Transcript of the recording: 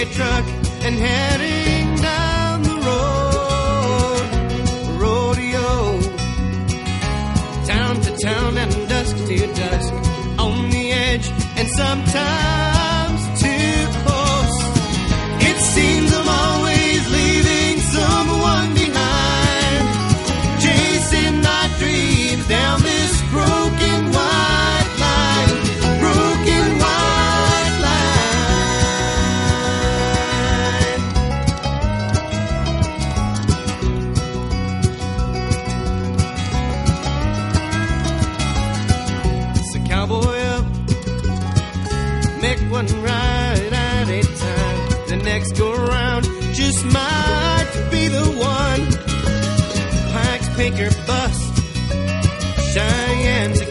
a truck and heading down the road. Rodeo, town to town and dusk to dusk, on the edge and sometimes too close. It seems I'm always leaving someone behind, chasing my dreams down this broken white line, broken white line. It's a cowboy up, make one ride at a time. The next go around just might be the one. Pikes, Pinker, bust, Cheyenne's